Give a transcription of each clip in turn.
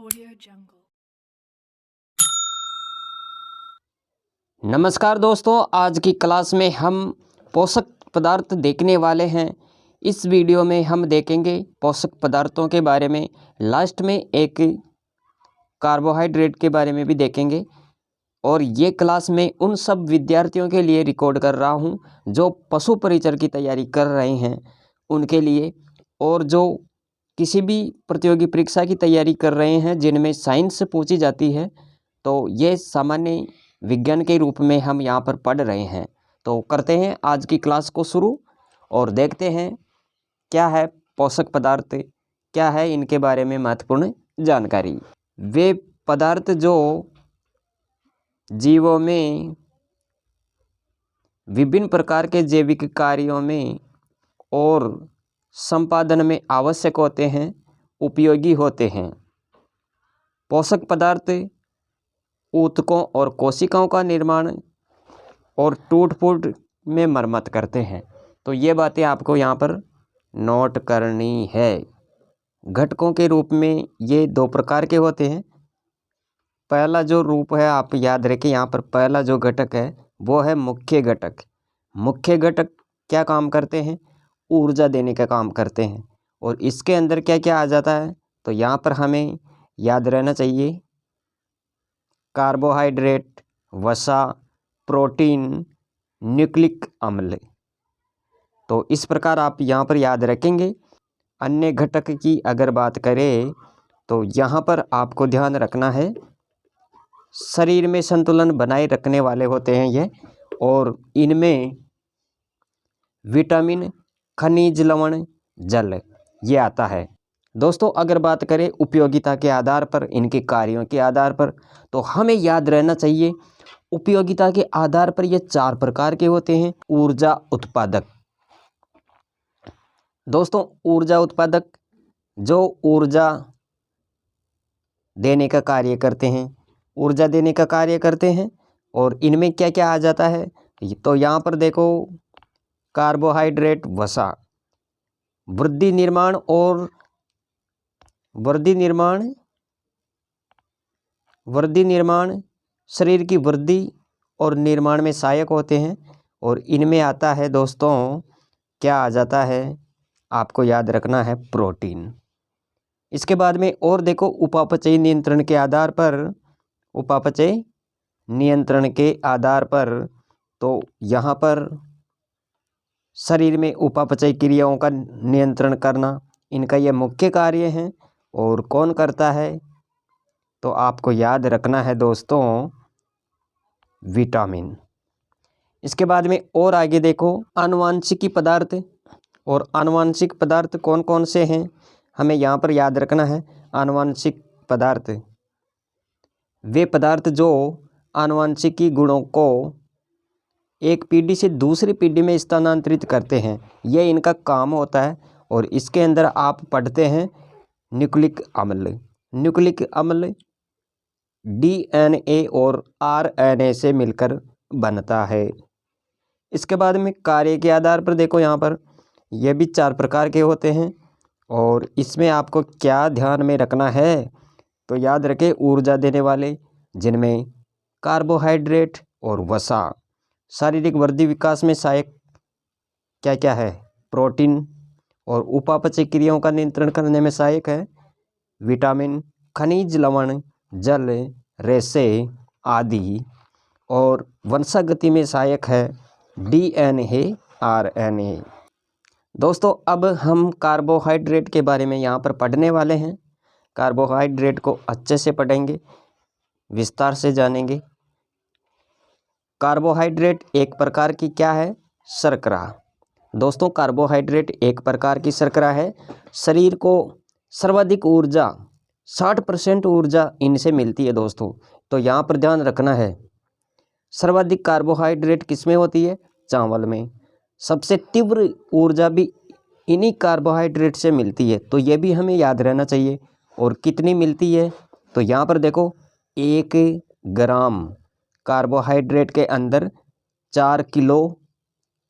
Audio Jungle। नमस्कार दोस्तों, आज की क्लास में हम पोषक पदार्थ देखने वाले हैं। इस वीडियो में हम देखेंगे पोषक पदार्थों के बारे में। लास्ट में एक कार्बोहाइड्रेट के बारे में भी देखेंगे। और ये क्लास में उन सब विद्यार्थियों के लिए रिकॉर्ड कर रहा हूँ जो पशु परिचर की तैयारी कर रहे हैं उनके लिए, और जो किसी भी प्रतियोगी परीक्षा की तैयारी कर रहे हैं जिनमें साइंस से पूछी जाती है, तो ये सामान्य विज्ञान के रूप में हम यहाँ पर पढ़ रहे हैं। तो करते हैं आज की क्लास को शुरू और देखते हैं क्या है पोषक पदार्थ, क्या है इनके बारे में महत्वपूर्ण जानकारी। वे पदार्थ जो जीवों में विभिन्न प्रकार के जैविक कार्यों में और संपादन में आवश्यक होते हैं, उपयोगी होते हैं। पोषक पदार्थ ऊतकों और कोशिकाओं का निर्माण और टूट फूट में मरम्मत करते हैं। तो ये बातें आपको यहाँ पर नोट करनी है। घटकों के रूप में ये दो प्रकार के होते हैं। पहला जो रूप है आप याद रखें, यहाँ पर पहला जो घटक है वो है मुख्य घटक। मुख्य घटक क्या काम करते हैं? ऊर्जा देने का काम करते हैं। और इसके अंदर क्या क्या आ जाता है, तो यहाँ पर हमें याद रहना चाहिए कार्बोहाइड्रेट, वसा, प्रोटीन, न्यूक्लिक अम्ल। तो इस प्रकार आप यहाँ पर याद रखेंगे। अन्य घटक की अगर बात करें तो यहाँ पर आपको ध्यान रखना है, शरीर में संतुलन बनाए रखने वाले होते हैं ये, और इनमें विटामिन, खनिज लवण, जल ये आता है। दोस्तों अगर बात करें उपयोगिता के आधार पर, इनके कार्यों के आधार पर, तो हमें याद रहना चाहिए उपयोगिता के आधार पर ये चार प्रकार के होते हैं। ऊर्जा उत्पादक। दोस्तों ऊर्जा उत्पादक जो ऊर्जा देने का कार्य करते हैं, ऊर्जा देने का कार्य करते हैं। और इनमें क्या क्या आ जाता है, तो यहाँ पर देखो कार्बोहाइड्रेट, वसा, वृद्धि निर्माण और वृद्धि निर्माण शरीर की वृद्धि और निर्माण में सहायक होते हैं। और इनमें आता है दोस्तों क्या आ जाता है, आपको याद रखना है प्रोटीन। इसके बाद में और देखो उपापचयी नियंत्रण के आधार पर, उपापचय नियंत्रण के आधार पर, तो यहाँ पर शरीर में उपापचय क्रियाओं का नियंत्रण करना इनका यह मुख्य कार्य है। और कौन करता है, तो आपको याद रखना है दोस्तों विटामिन। इसके बाद में और आगे देखो आनुवांशिकी पदार्थ। और आनुवांशिक पदार्थ कौन कौन से हैं, हमें यहाँ पर याद रखना है। आनुवांशिक पदार्थ वे पदार्थ जो आनुवांशिकी गुणों को एक पीढ़ी से दूसरी पीढ़ी में स्थानांतरित करते हैं, ये इनका काम होता है। और इसके अंदर आप पढ़ते हैं न्यूक्लिक अम्ल। न्यूक्लिक अम्ल डीएनए और आरएनए से मिलकर बनता है। इसके बाद में कार्य के आधार पर देखो यहाँ पर ये भी चार प्रकार के होते हैं। और इसमें आपको क्या ध्यान में रखना है, तो याद रखें ऊर्जा देने वाले, जिनमें कार्बोहाइड्रेट और वसा, शारीरिक वृद्धि विकास में सहायक क्या क्या है, प्रोटीन, और उपापचय क्रियाओं का नियंत्रण करने में सहायक है विटामिन, खनिज लवण, जल, रेशे आदि, और वंशागति में सहायक है डीएनए, आरएनए। दोस्तों अब हम कार्बोहाइड्रेट के बारे में यहाँ पर पढ़ने वाले हैं। कार्बोहाइड्रेट को अच्छे से पढ़ेंगे, विस्तार से जानेंगे। कार्बोहाइड्रेट एक प्रकार की क्या है, शर्करा। दोस्तों कार्बोहाइड्रेट एक प्रकार की शर्करा है। शरीर को सर्वाधिक ऊर्जा 60% ऊर्जा इनसे मिलती है दोस्तों। तो यहाँ पर ध्यान रखना है, सर्वाधिक कार्बोहाइड्रेट किसमें होती है, चावल में। सबसे तीव्र ऊर्जा भी इन्हीं कार्बोहाइड्रेट से मिलती है, तो ये भी हमें याद रहना चाहिए। और कितनी मिलती है, तो यहाँ पर देखो 1 ग्राम कार्बोहाइड्रेट के अंदर 4 किलो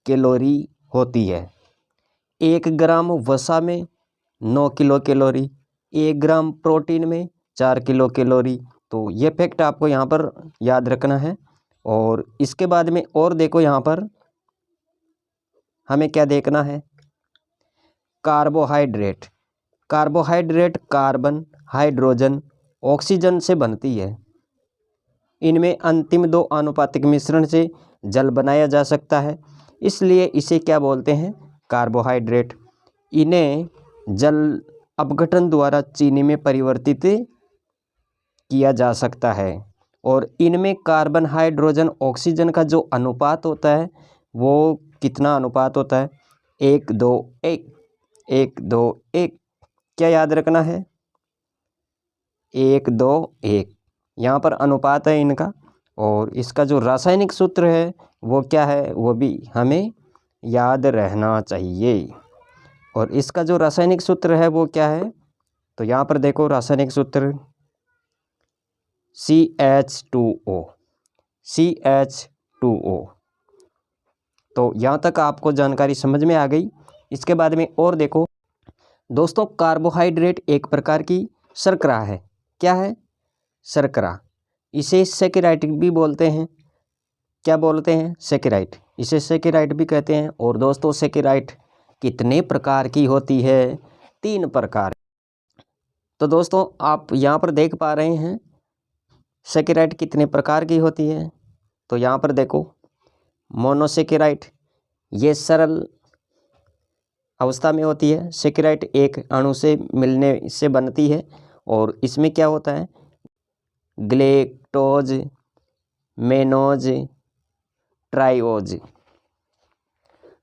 कैलोरी होती है। 1 ग्राम वसा में 9 किलो कैलोरी, 1 ग्राम प्रोटीन में 4 किलो कैलोरी। तो ये फैक्ट आपको यहाँ पर याद रखना है। और इसके बाद में और देखो यहाँ पर हमें क्या देखना है, carbohydrate. Carbohydrate carbon, hydrogen, oxygen से बनती है। इनमें अंतिम दो आनुपातिक मिश्रण से जल बनाया जा सकता है, इसलिए इसे क्या बोलते हैं, कार्बोहाइड्रेट। इन्हें जल अपघटन द्वारा चीनी में परिवर्तित किया जा सकता है। और इनमें कार्बन, हाइड्रोजन, ऑक्सीजन का जो अनुपात होता है वो कितना अनुपात होता है, 1:2:1, 1:2:1। क्या याद रखना है, 1:2:1 यहाँ पर अनुपात है इनका। और इसका जो रासायनिक सूत्र है वो क्या है, वो भी हमें याद रहना चाहिए। और इसका जो रासायनिक सूत्र है वो क्या है, तो यहाँ पर देखो रासायनिक सूत्र CH2O, CH2O। तो यहाँ तक आपको जानकारी समझ में आ गई। इसके बाद में और देखो दोस्तों, कार्बोहाइड्रेट एक प्रकार की शर्करा है। क्या है, शर्करा। इसे सैकेराइड भी बोलते हैं। क्या बोलते हैं, सैकेराइड। इसे सैकेराइड भी कहते हैं। और दोस्तों सैकेराइड कितने प्रकार की होती है, 3 प्रकार। तो दोस्तों आप यहाँ पर देख पा रहे हैं सैकेराइड कितने प्रकार की होती है। तो यहाँ पर देखो, मोनोसैकेराइड, ये सरल अवस्था में होती है। सैकेराइड एक अणु से मिलने से बनती है। और इसमें क्या होता है, ग्लेक्टोज, मेनोज, ट्राइओज।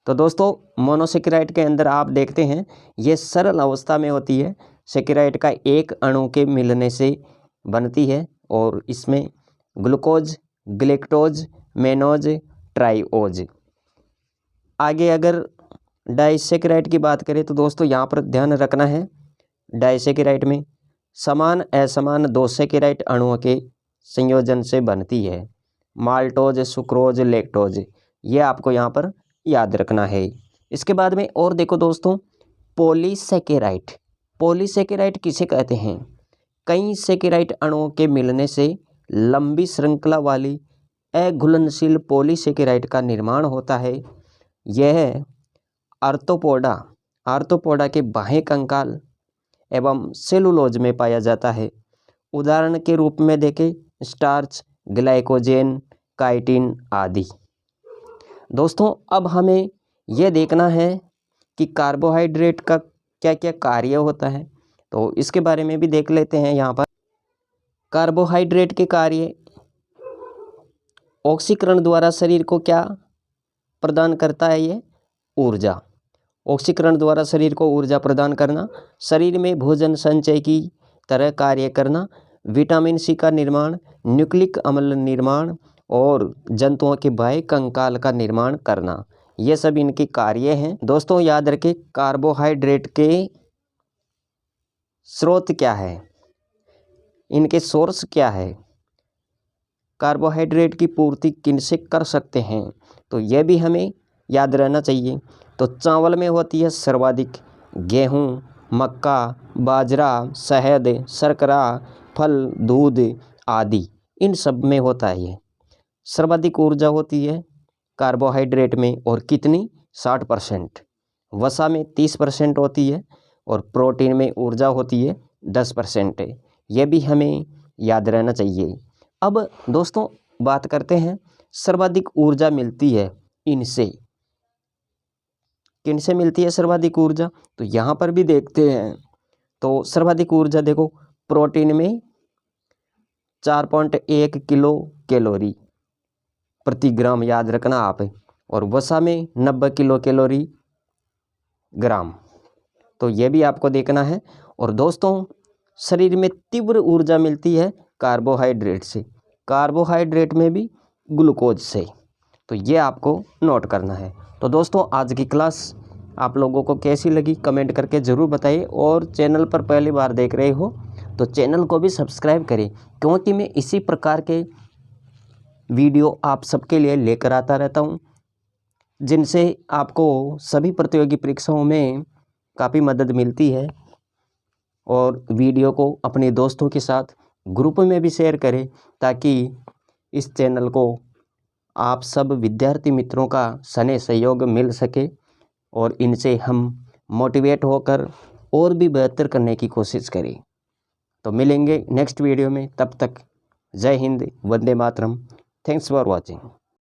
तो दोस्तों मोनोसैकेराइड के अंदर आप देखते हैं ये सरल अवस्था में होती है। सैकेराइड का एक अणु के मिलने से बनती है। और इसमें ग्लूकोज, ग्लेक्टोज, मेनोज, ट्राइओज। आगे अगर डाइसैकेराइड की बात करें तो दोस्तों यहाँ पर ध्यान रखना है, डाइसैकेराइड में समान असमान 2 सैकेराइड अणुओं के संयोजन से बनती है। माल्टोज, सुक्रोज, लैक्टोज, ये आपको यहाँ पर याद रखना है। इसके बाद में और देखो दोस्तों, पॉलीसैकेराइड। पॉलीसैकेराइड किसे कहते हैं, कई सैकेराइड अणुओं के मिलने से लंबी श्रृंखला वाली अघुलनशील पॉलीसैकेराइड का निर्माण होता है। यह आर्थ्रोपोडा के बाह्य कंकाल एवं सेलुलोज में पाया जाता है। उदाहरण के रूप में देखें, स्टार्च, ग्लाइकोजेन, काइटिन आदि। दोस्तों अब हमें यह देखना है कि कार्बोहाइड्रेट का क्या क्या कार्य होता है, तो इसके बारे में भी देख लेते हैं। यहाँ पर कार्बोहाइड्रेट के कार्य, ऑक्सीकरण द्वारा शरीर को क्या प्रदान करता है, ये ऊर्जा। ऑक्सीकरण द्वारा शरीर को ऊर्जा प्रदान करना, शरीर में भोजन संचय की तरह कार्य करना, विटामिन सी का निर्माण, न्यूक्लिक अम्ल निर्माण और जंतुओं के बाह्य कंकाल का निर्माण करना, ये सब इनके कार्य हैं। दोस्तों याद रखें, कार्बोहाइड्रेट के स्रोत क्या है, इनके सोर्स क्या है, कार्बोहाइड्रेट की पूर्ति किनसे कर सकते हैं, तो यह भी हमें याद रहना चाहिए। तो चावल में होती है सर्वाधिक, गेहूँ, मक्का, बाजरा, शहद, शर्करा, फल, दूध आदि, इन सब में होता है ये। सर्वाधिक ऊर्जा होती है कार्बोहाइड्रेट में, और कितनी, 60%। वसा में 30% होती है, और प्रोटीन में ऊर्जा होती है 10%। यह भी हमें याद रहना चाहिए। अब दोस्तों बात करते हैं, सर्वाधिक ऊर्जा मिलती है इनसे, किनसे मिलती है सर्वाधिक ऊर्जा, तो यहाँ पर भी देखते हैं। तो सर्वाधिक ऊर्जा देखो, प्रोटीन में 4.1 किलो कैलोरी प्रति ग्राम, याद रखना आप, और वसा में 90 किलो कैलोरी ग्राम, तो ये भी आपको देखना है। और दोस्तों शरीर में तीव्र ऊर्जा मिलती है कार्बोहाइड्रेट से, कार्बोहाइड्रेट में भी ग्लूकोज से, तो ये आपको नोट करना है। तो दोस्तों आज की क्लास आप लोगों को कैसी लगी कमेंट करके ज़रूर बताइए। और चैनल पर पहली बार देख रहे हो तो चैनल को भी सब्सक्राइब करें, क्योंकि मैं इसी प्रकार के वीडियो आप सबके लिए लेकर आता रहता हूं, जिनसे आपको सभी प्रतियोगी परीक्षाओं में काफ़ी मदद मिलती है। और वीडियो को अपने दोस्तों के साथ ग्रुप में भी शेयर करें, ताकि इस चैनल को आप सब विद्यार्थी मित्रों का स्नेह सहयोग मिल सके और इनसे हम मोटिवेट होकर और भी बेहतर करने की कोशिश करें। तो मिलेंगे नेक्स्ट वीडियो में, तब तक जय हिंद, वंदे मातरम। Thanks for watching.